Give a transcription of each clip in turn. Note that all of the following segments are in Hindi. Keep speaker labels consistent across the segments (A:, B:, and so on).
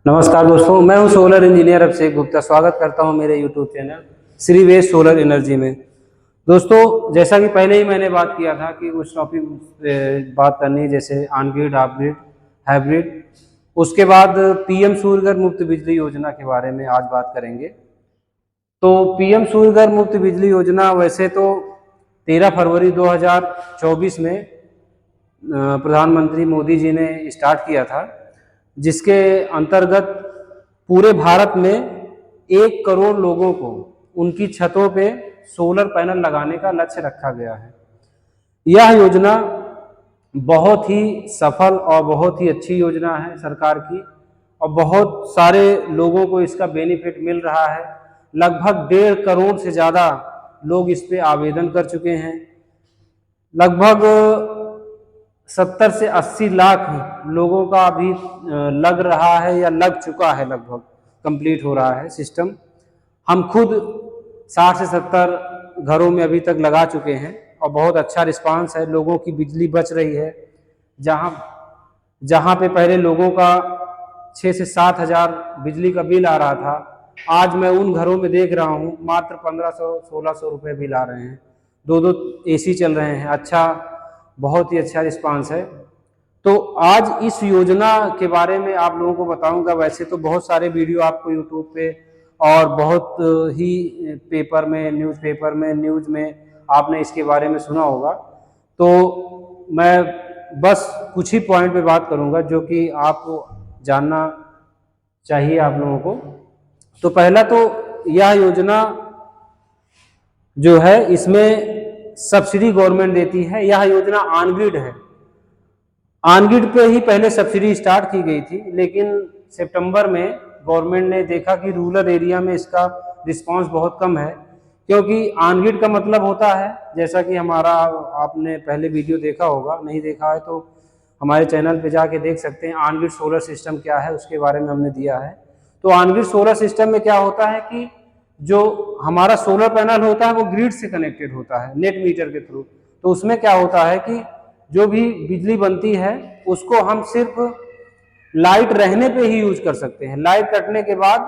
A: नमस्कार दोस्तों, मैं हूं सोलर इंजीनियर अभिषेक गुप्ता। स्वागत करता हूं मेरे यूट्यूब चैनल श्री वेश सोलर एनर्जी में। दोस्तों, जैसा कि पहले ही मैंने बात किया था कि उस टॉपिक बात करनी है, जैसे on grid, of grid, hybrid. उसके बाद पीएम सूर्यघर मुफ्त बिजली योजना के बारे में आज बात करेंगे। तो पीएम सूर्यघर मुफ्त बिजली योजना वैसे तो 13 फरवरी 2024 में प्रधानमंत्री मोदी जी ने स्टार्ट किया था, जिसके अंतर्गत पूरे भारत में 1 करोड़ लोगों को उनकी छतों पे सोलर पैनल लगाने का लक्ष्य रखा गया है। यह योजना बहुत ही सफल और बहुत ही अच्छी योजना है सरकार की, और बहुत सारे लोगों को इसका बेनिफिट मिल रहा है। लगभग 1.5 करोड़ से ज़्यादा लोग इस पे आवेदन कर चुके हैं। लगभग 70 से 80 लाख लोगों का अभी लग रहा है या लग चुका है, लगभग कंप्लीट हो रहा है सिस्टम। हम खुद 60 से 70 घरों में अभी तक लगा चुके हैं और बहुत अच्छा रिस्पांस है। लोगों की बिजली बच रही है। जहाँ पे पहले लोगों का 6 से 7 हज़ार बिजली का बिल आ रहा था, आज मैं उन घरों में देख रहा हूँ मात्र 1500-1600 रुपये बिल आ रहे हैं। 2-2 एसी चल रहे हैं। अच्छा, बहुत ही अच्छा रिस्पांस है। तो आज इस योजना के बारे में आप लोगों को बताऊंगा। वैसे तो बहुत सारे वीडियो आपको यूट्यूब पे और बहुत ही पेपर में, न्यूज़पेपर में, न्यूज़ में आपने इसके बारे में सुना होगा। तो मैं बस कुछ ही पॉइंट पे बात करूंगा जो कि आपको जानना चाहिए आप लोगों को। तो पहला तो यह योजना जो है, इसमें सब्सिडी गवर्नमेंट देती है। यह योजना ऑन ग्रिड है। ऑन ग्रिड पे ही पहले सब्सिडी स्टार्ट की गई थी, लेकिन सितंबर में गवर्नमेंट ने देखा कि रूरल एरिया में इसका रिस्पांस बहुत कम है। क्योंकि ऑन ग्रिड का मतलब होता है, जैसा कि हमारा, आपने पहले वीडियो देखा होगा, नहीं देखा है तो हमारे चैनल पे जाके देख सकते हैं। ऑन ग्रिड सोलर सिस्टम क्या है उसके बारे में हमने दिया है। तो ऑन ग्रिड सोलर सिस्टम में क्या होता है कि जो हमारा सोलर पैनल होता है वो ग्रिड से कनेक्टेड होता है नेट मीटर के थ्रू। तो उसमें क्या होता है कि जो भी बिजली बनती है उसको हम सिर्फ लाइट रहने पे ही यूज कर सकते हैं। लाइट कटने के बाद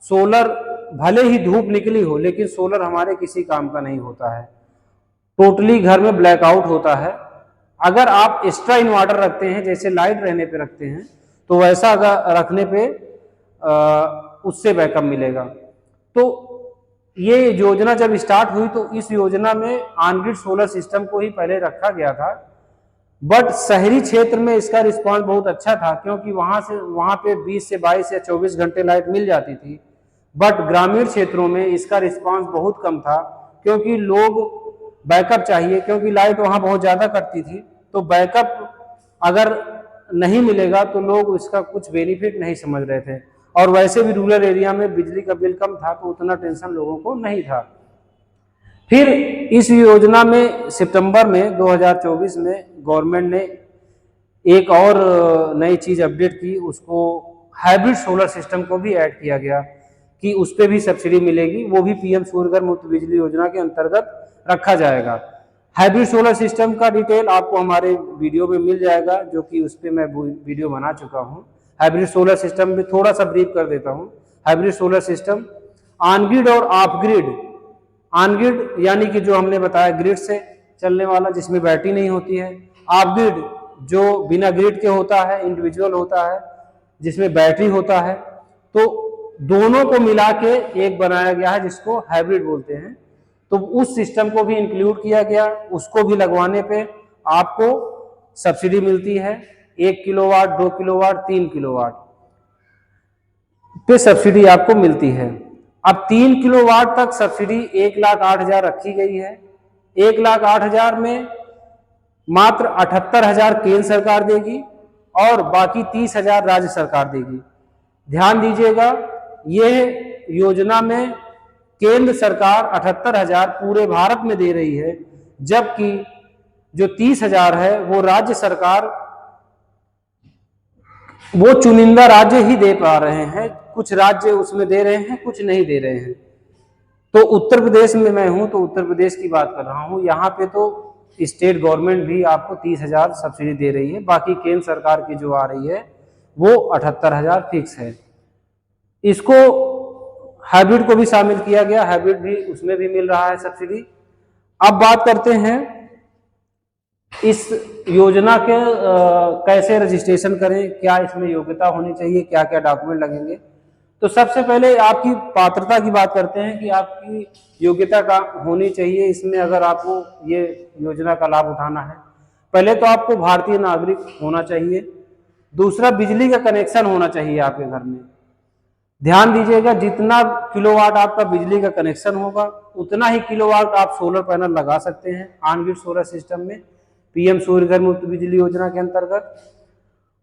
A: सोलर, भले ही धूप निकली हो, लेकिन सोलर हमारे किसी काम का नहीं होता है। टोटली घर में ब्लैकआउट होता है। अगर आप एक्स्ट्रा इन्वर्टर रखते हैं, जैसे लाइट रहने पे रखते हैं, तो वैसा अगर रखने पे उससे बैकअप मिलेगा। तो ये योजना जब स्टार्ट हुई तो इस योजना में ऑन ग्रिड सोलर सिस्टम को ही पहले रखा गया था। बट शहरी क्षेत्र में इसका रिस्पांस बहुत अच्छा था, क्योंकि वहां पे 20 से 22 या 24 घंटे लाइट मिल जाती थी। बट ग्रामीण क्षेत्रों में इसका रिस्पांस बहुत कम था, क्योंकि लोग बैकअप चाहिए, क्योंकि लाइट वहां बहुत ज़्यादा कटती थी। तो बैकअप अगर नहीं मिलेगा तो लोग इसका कुछ बेनिफिट नहीं समझ रहे थे। और वैसे भी रूरल एरिया में बिजली का बिल कम था, तो उतना टेंशन लोगों को नहीं था। फिर इस योजना में सितंबर में 2024 में गवर्नमेंट ने एक और नई चीज अपडेट की, उसको हाइब्रिड सोलर सिस्टम को भी ऐड किया गया कि उस पर भी सब्सिडी मिलेगी। वो भी पीएम सूर्यघर मुफ्त बिजली योजना के अंतर्गत रखा जाएगा। हाइब्रिड सोलर सिस्टम का डिटेल आपको हमारे वीडियो में मिल जाएगा, जो कि उस पर मैं वीडियो बना चुका हूँ। हाइब्रिड सोलर सिस्टम में थोड़ा सा ब्रीफ कर देता हूँ। Hybrid solar system on grid और ऑफ ग्रिड। ऑन ग्रिड यानी कि जो हमने बताया ग्रिड से चलने वाला, जिसमें बैटरी नहीं होती है। ऑफ ग्रिड जो बिना ग्रिड के होता है, इंडिविजुअल होता है, जिसमें बैटरी होता है। तो दोनों को मिला के एक बनाया गया है, जिसको हाइब्रिड बोलते हैं। तो उस सिस्टम को भी इंक्लूड किया गया। उसको भी लगवाने पे आपको सब्सिडी मिलती है। 1 किलोवाट, 2 किलोवाट, 3 किलोवाट पे सब्सिडी आपको मिलती है। अब 3 किलोवाट तक सब्सिडी 1,08,000 रखी गई है। 1,08,000 में मात्र 78,000 केंद्र सरकार देगी और बाकी 30,000 राज्य सरकार देगी। ध्यान दीजिएगा, ये योजना में केंद्र सरकार 78,000 पूरे भारत में दे रही है, जबकि जो 30,000 है वो राज्य सरकार, वो चुनिंदा राज्य ही दे पा रहे हैं। कुछ राज्य उसमें दे रहे हैं, कुछ नहीं दे रहे हैं। तो उत्तर प्रदेश में मैं हूं, तो उत्तर प्रदेश की बात कर रहा हूं। यहाँ पे तो स्टेट गवर्नमेंट भी आपको 30,000 सब्सिडी दे रही है। बाकी केंद्र सरकार की जो आ रही है वो 78,000 फिक्स है। इसको हाइब्रिड को भी शामिल किया गया, हाइब्रिड भी उसमें भी मिल रहा है सब्सिडी। अब बात करते हैं इस योजना के कैसे रजिस्ट्रेशन करें, क्या इसमें योग्यता होनी चाहिए, क्या क्या डॉक्यूमेंट लगेंगे। तो सबसे पहले आपकी पात्रता की बात करते हैं कि आपकी योग्यता का होनी चाहिए इसमें, अगर आपको ये योजना का लाभ उठाना है। पहले तो आपको भारतीय नागरिक होना चाहिए। दूसरा, बिजली का कनेक्शन होना चाहिए आपके घर में। ध्यान दीजिएगा, जितना किलोवाट आपका बिजली का कनेक्शन होगा उतना ही किलोवाट आप सोलर पैनल लगा सकते हैं ऑन ग्रिड सोलर सिस्टम में, पीएम सूर्य घर मुफ्त बिजली योजना के अंतर्गत।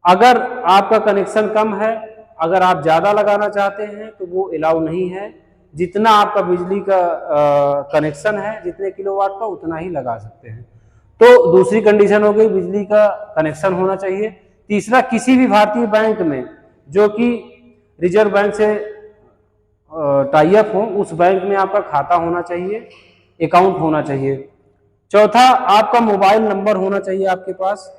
A: अगर आपका कनेक्शन कम है, अगर आप ज़्यादा लगाना चाहते हैं तो वो अलाउ नहीं है। जितना आपका बिजली का कनेक्शन है, जितने किलोवाट का, उतना ही लगा सकते हैं। तो दूसरी कंडीशन हो गई, बिजली का कनेक्शन होना चाहिए। तीसरा, किसी भी भारतीय बैंक में जो कि रिजर्व बैंक से टाई अप हो, उस बैंक में आपका खाता होना चाहिए, अकाउंट होना चाहिए। चौथा, आपका मोबाइल नंबर होना चाहिए आपके पास,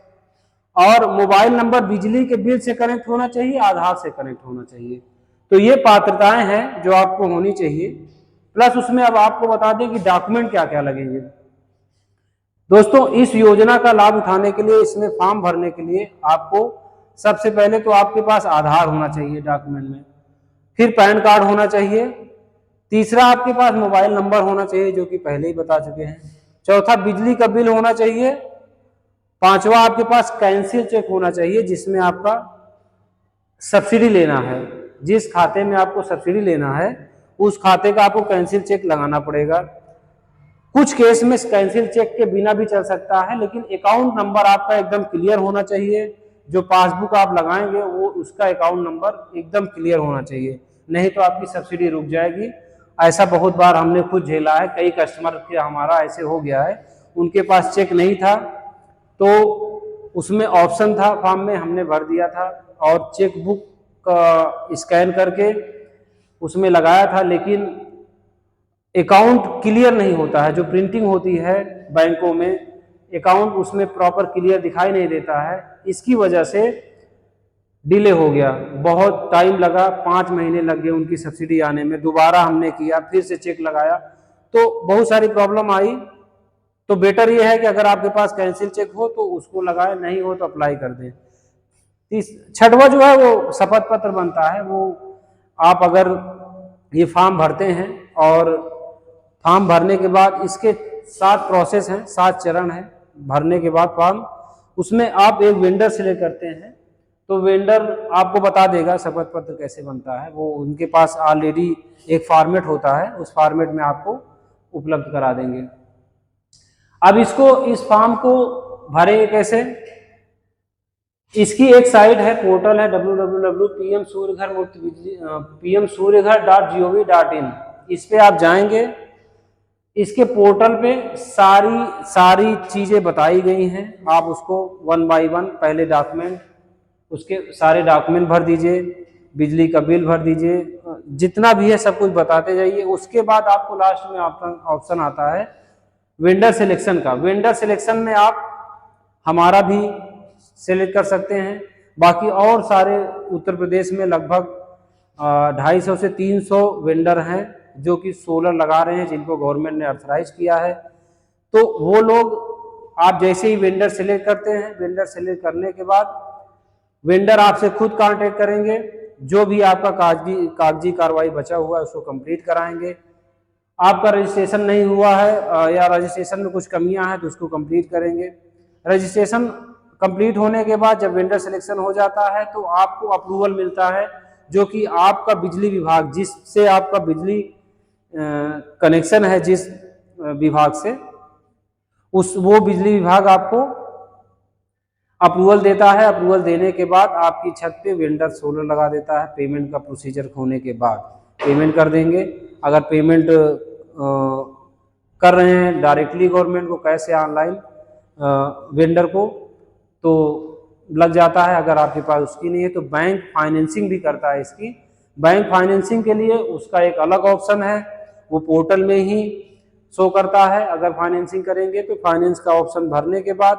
A: और मोबाइल नंबर बिजली के बिल से कनेक्ट होना चाहिए, आधार से कनेक्ट होना चाहिए। तो ये पात्रताएं हैं जो आपको होनी चाहिए। प्लस उसमें अब आपको बता दें कि डॉक्यूमेंट क्या क्या लगेंगे। दोस्तों, इस योजना का लाभ उठाने के लिए, इसमें फॉर्म भरने के लिए आपको सबसे पहले तो आपके पास आधार होना चाहिए डॉक्यूमेंट में, फिर पैन कार्ड होना चाहिए। तीसरा, आपके पास मोबाइल नंबर होना चाहिए, जो कि पहले ही बता चुके हैं। चौथा, बिजली का बिल होना चाहिए। पांचवा, आपके पास कैंसिल चेक होना चाहिए, जिसमें आपका सब्सिडी लेना है। जिस खाते में आपको सब्सिडी लेना है उस खाते का आपको कैंसिल चेक लगाना पड़ेगा। कुछ केस में कैंसिल चेक के बिना भी चल सकता है, लेकिन अकाउंट नंबर आपका एकदम क्लियर होना चाहिए। जो पासबुक आप लगाएंगे वो उसका अकाउंट नंबर एकदम क्लियर होना चाहिए, नहीं तो आपकी सब्सिडी रुक जाएगी। ऐसा बहुत बार हमने खुद झेला है, कई कस्टमर के हमारा ऐसे हो गया है, उनके पास चेक नहीं था तो उसमें ऑप्शन था फॉर्म में, हमने भर दिया था और चेक बुक का स्कैन करके उसमें लगाया था, लेकिन अकाउंट क्लियर नहीं होता है। जो प्रिंटिंग होती है बैंकों में, अकाउंट उसमें प्रॉपर क्लियर दिखाई नहीं देता है। इसकी वजह से डिले हो गया, बहुत टाइम लगा, 5 महीने लग गए उनकी सब्सिडी आने में। दोबारा हमने किया, फिर से चेक लगाया, तो बहुत सारी प्रॉब्लम आई। तो बेटर ये है कि अगर आपके पास कैंसिल चेक हो तो उसको लगाए, नहीं हो तो अप्लाई कर दें। छठवां जो है वो शपथ पत्र बनता है। वो आप अगर ये फॉर्म भरते हैं और फॉर्म भरने के बाद इसके 7 प्रोसेस हैं, 7 चरण हैं भरने के बाद फॉर्म। उसमें आप एक वेंडर सिलेक्ट करते हैं, तो वेंडर आपको बता देगा शपथ पत्र कैसे बनता है। वो उनके पास ऑलरेडी एक फॉर्मेट होता है, उस फॉर्मेट में आपको उपलब्ध करा देंगे। अब इस फॉर्म को भरेंगे कैसे? इसकी एक साइट है, पोर्टल है www.pmsuryaghar.gov.in। इस पे आप जाएंगे, इसके पोर्टल पे सारी चीजें बताई गई हैं। आप उसको 1 बाय 1 पहले डॉक्यूमेंट, उसके सारे डॉक्यूमेंट भर दीजिए, बिजली का बिल भर दीजिए, जितना भी है सब कुछ बताते जाइए। उसके बाद आपको लास्ट में ऑप्शन आता है वेंडर सिलेक्शन का। वेंडर सिलेक्शन में आप हमारा भी सेलेक्ट कर सकते हैं। बाकी और सारे उत्तर प्रदेश में लगभग 250 से 300 वेंडर हैं जो कि सोलर लगा रहे हैं, जिनको गवर्नमेंट ने ऑथराइज किया है। तो वो लोग, आप जैसे ही वेंडर सेलेक्ट करते हैं, वेंडर सेलेक्ट करने के बाद वेंडर आपसे खुद कांटेक्ट करेंगे, जो भी आपका कागजी कार्रवाई बचा हुआ है उसको कंप्लीट कराएंगे। आपका रजिस्ट्रेशन नहीं हुआ है या रजिस्ट्रेशन में कुछ कमियां हैं तो उसको कंप्लीट करेंगे। रजिस्ट्रेशन कंप्लीट होने के बाद जब वेंडर सिलेक्शन हो जाता है तो आपको अप्रूवल मिलता है, जो कि आपका बिजली विभाग, जिससे आपका बिजली कनेक्शन है, जिस विभाग से, वो बिजली विभाग आपको अप्रूवल देता है। अप्रूवल देने के बाद आपकी छत पे वेंडर सोलर लगा देता है। पेमेंट का प्रोसीजर होने के बाद पेमेंट कर देंगे। अगर पेमेंट कर रहे हैं डायरेक्टली गवर्नमेंट को, कैसे ऑनलाइन वेंडर को, तो लग जाता है। अगर आपके पास उसकी नहीं है तो बैंक फाइनेंसिंग भी करता है इसकी। बैंक फाइनेंसिंग के लिए उसका एक अलग ऑप्शन है, वो पोर्टल में ही शो करता है। अगर फाइनेंसिंग करेंगे तो फाइनेंस का ऑप्शन भरने के बाद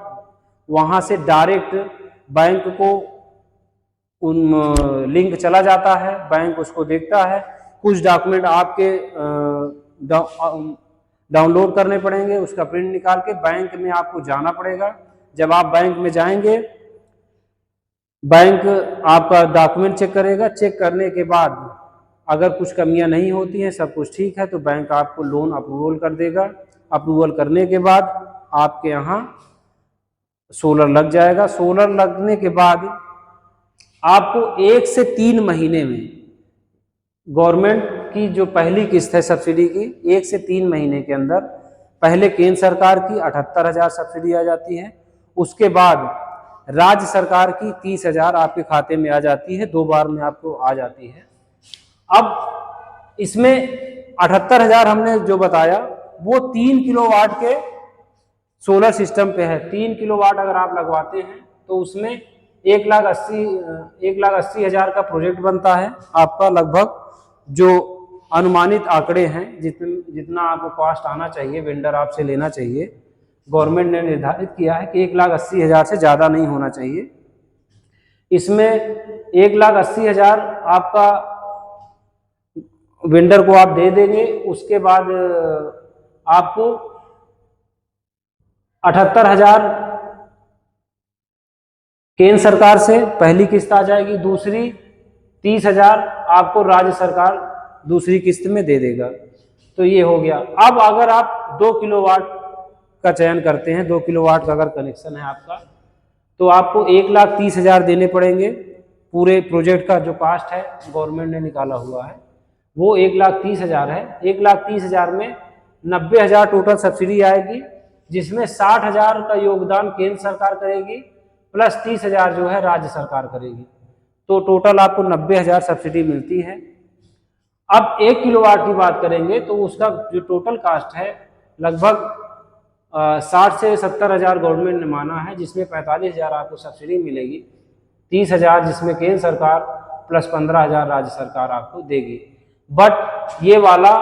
A: वहाँ से डायरेक्ट बैंक को उन लिंक चला जाता है, बैंक उसको देखता है। कुछ डॉक्यूमेंट आपके डाउनलोड करने पड़ेंगे, उसका प्रिंट निकाल के बैंक में आपको जाना पड़ेगा। जब आप बैंक में जाएंगे, बैंक आपका डॉक्यूमेंट चेक करेगा। चेक करने के बाद अगर कुछ कमियां नहीं होती हैं, सब कुछ ठीक है, तो बैंक आपको लोन अप्रूवल कर देगा। अप्रूवल करने के बाद आपके यहाँ सोलर लग जाएगा। सोलर लगने के बाद आपको 1 से 3 महीने में गवर्नमेंट की जो पहली किस्त है सब्सिडी की, 1 से 3 महीने के अंदर पहले केंद्र सरकार की 78,000 सब्सिडी आ जाती है। उसके बाद राज्य सरकार की 30,000 आपके खाते में आ जाती है। 2 बार में आपको आ जाती है। अब इसमें 78,000 हमने जो बताया वो 3 किलोवाट के सोलर सिस्टम पे है। 3 किलोवाट अगर आप लगवाते हैं तो उसमें 1,80,000 का प्रोजेक्ट बनता है आपका। लगभग जो अनुमानित आंकड़े हैं, जितना आपको कॉस्ट आना चाहिए, वेंडर आपसे लेना चाहिए, गवर्नमेंट ने निर्धारित किया है कि 1,80,000 से ज़्यादा नहीं होना चाहिए। इसमें 1,80,000 आपका वेंडर को आप दे देंगे। उसके बाद आपको 78,000 केंद्र सरकार से पहली किस्त आ जाएगी। दूसरी 30,000 आपको राज्य सरकार दूसरी किस्त में दे देगा। तो ये हो गया। अब अगर आप 2 किलोवाट का चयन करते हैं, 2 किलोवाट का अगर कनेक्शन है आपका, तो आपको 1,30,000 देने पड़ेंगे। पूरे प्रोजेक्ट का जो कास्ट है गवर्नमेंट ने निकाला हुआ है वो 1,30,000 है। 1,30,000 में 90,000 टोटल सब्सिडी आएगी, जिसमें 60,000 का योगदान केंद्र सरकार करेगी, प्लस 30,000 जो है राज्य सरकार करेगी। तो टोटल आपको 90,000 सब्सिडी मिलती है। अब 1 किलोवाट की बात करेंगे तो उसका जो टोटल कास्ट है लगभग 60 से 70,000 गवर्नमेंट ने माना है, जिसमें 45,000 आपको सब्सिडी मिलेगी, 30,000 जिसमें केंद्र सरकार प्लस 15,000 राज्य सरकार आपको देगी। बट ये वाला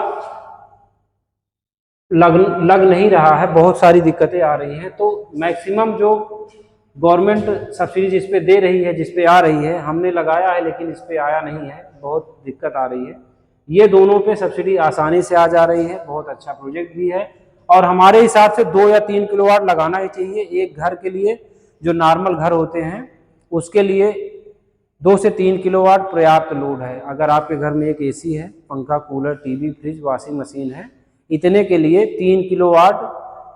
A: लग नहीं रहा है, बहुत सारी दिक्कतें आ रही हैं। तो मैक्सिमम जो गवर्नमेंट सब्सिडी जिस पे दे रही है, जिस पे आ रही है, हमने लगाया है लेकिन इस पे आया नहीं है, बहुत दिक्कत आ रही है। ये दोनों पे सब्सिडी आसानी से आ जा रही है। बहुत अच्छा प्रोजेक्ट भी है और हमारे हिसाब से 2 या 3 किलोवाट लगाना ही चाहिए एक घर के लिए। जो नॉर्मल घर होते हैं उसके लिए 2 से 3 किलोवाट पर्याप्त लोड है। अगर आपके घर में एक एसी है, पंखा, cooler, TV, fridge, washing machine है, इतने के लिए 3 किलोवाट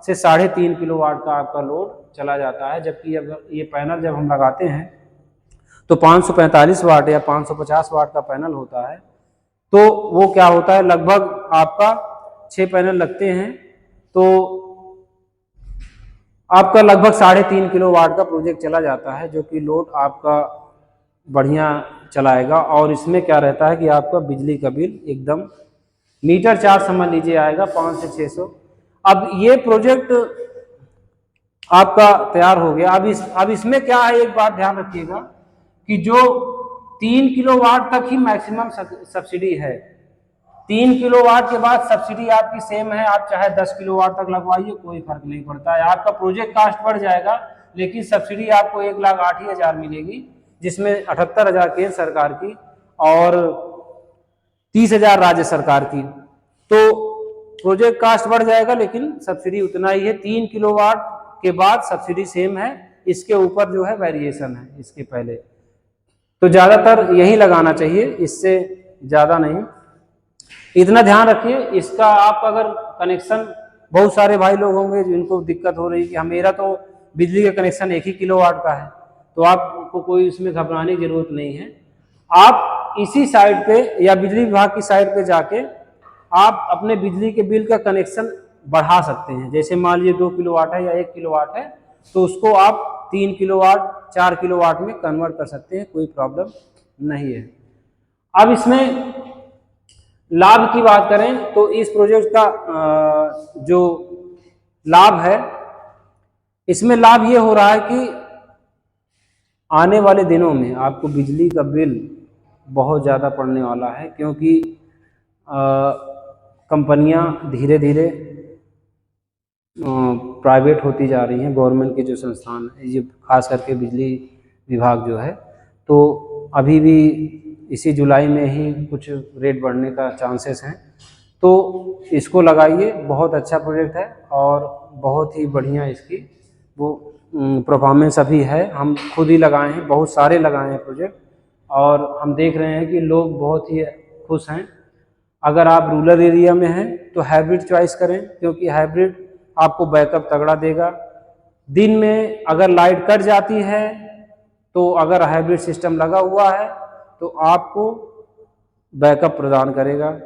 A: से 3.5 किलोवाट का आपका लोड चला जाता है। जबकि अगर ये पैनल जब हम लगाते हैं तो 545 वाट या 550 वाट का पैनल होता है। तो वो क्या होता है, लगभग आपका 6 पैनल लगते हैं तो आपका लगभग 3.5 किलोवाट का प्रोजेक्ट चला जाता है, जो कि लोड आपका बढ़िया चलाएगा। और इसमें क्या रहता है कि आपका बिजली का बिल एकदम मीटर चार्ज समझ लीजिए आएगा 500 से 600। अब ये प्रोजेक्ट आपका तैयार हो गया। अब इसमें क्या है, एक बात ध्यान रखिएगा कि जो 3 किलोवाट तक ही मैक्सिमम सब्सिडी है। 3 किलोवाट के बाद सब्सिडी आपकी सेम है। आप चाहे 10 किलोवाट तक लगवाइए, कोई फर्क नहीं पड़ता है। आपका प्रोजेक्ट कास्ट बढ़ जाएगा लेकिन सब्सिडी आपको 1,08,000 मिलेगी, जिसमें 78,000 केंद्र सरकार की और 30,000 राज्य सरकार की। तो प्रोजेक्ट कास्ट बढ़ जाएगा लेकिन सब्सिडी उतना ही है। 3 किलोवाट के बाद सब्सिडी सेम है, इसके ऊपर जो है वेरिएशन है इसके पहले। तो ज़्यादातर यही लगाना चाहिए, इससे ज़्यादा नहीं। इतना ध्यान रखिए इसका। आप अगर कनेक्शन, बहुत सारे भाई लोग होंगे जिनको दिक्कत हो रही है कि मेरा तो बिजली का कनेक्शन 1 ही किलोवाट का है, तो आपको कोई इसमें घबराने की जरूरत नहीं है। आप इसी साइट पे या बिजली विभाग की साइट पे जाके आप अपने बिजली के बिल का कनेक्शन बढ़ा सकते हैं। जैसे मान लीजिए 2 किलोवाट है या 1 किलोवाट है, तो उसको आप 3 किलोवाट 4 किलोवाट में कन्वर्ट कर सकते हैं, कोई प्रॉब्लम नहीं है। अब इसमें लाभ की बात करें तो इस प्रोजेक्ट का जो लाभ है, इसमें लाभ ये हो रहा है कि आने वाले दिनों में आपको बिजली का बिल बहुत ज़्यादा पड़ने वाला है, क्योंकि कंपनियां धीरे धीरे प्राइवेट होती जा रही हैं। गवर्नमेंट के जो संस्थान है, ये खास करके बिजली विभाग जो है, तो अभी भी इसी जुलाई में ही कुछ रेट बढ़ने का चांसेस हैं। तो इसको लगाइए, बहुत अच्छा प्रोजेक्ट है और बहुत ही बढ़िया इसकी वो परफॉर्मेंस अभी है। हम खुद ही लगाए हैं, बहुत सारे लगाए हैं प्रोजेक्ट, और हम देख रहे हैं कि लोग बहुत ही खुश हैं। अगर आप रूरल एरिया में हैं तो हाइब्रिड चॉइस करें, क्योंकि हाइब्रिड आपको बैकअप तगड़ा देगा। दिन में अगर लाइट कट जाती है तो अगर हाइब्रिड सिस्टम लगा हुआ है तो आपको बैकअप प्रदान करेगा,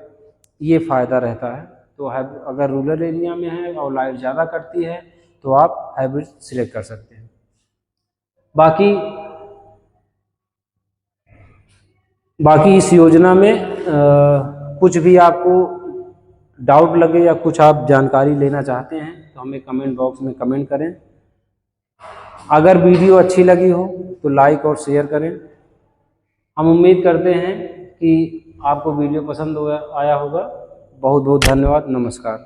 A: ये फ़ायदा रहता है। तो अगर रूरल एरिया में है और लाइट ज़्यादा कटती है तो आप हाइब्रिड सिलेक्ट कर सकते हैं। बाकी इस योजना में कुछ भी आपको डाउट लगे या कुछ आप जानकारी लेना चाहते हैं तो हमें कमेंट बॉक्स में कमेंट करें। अगर वीडियो अच्छी लगी हो तो लाइक और शेयर करें। हम उम्मीद करते हैं कि आपको वीडियो पसंद आया होगा। बहुत बहुत धन्यवाद। नमस्कार।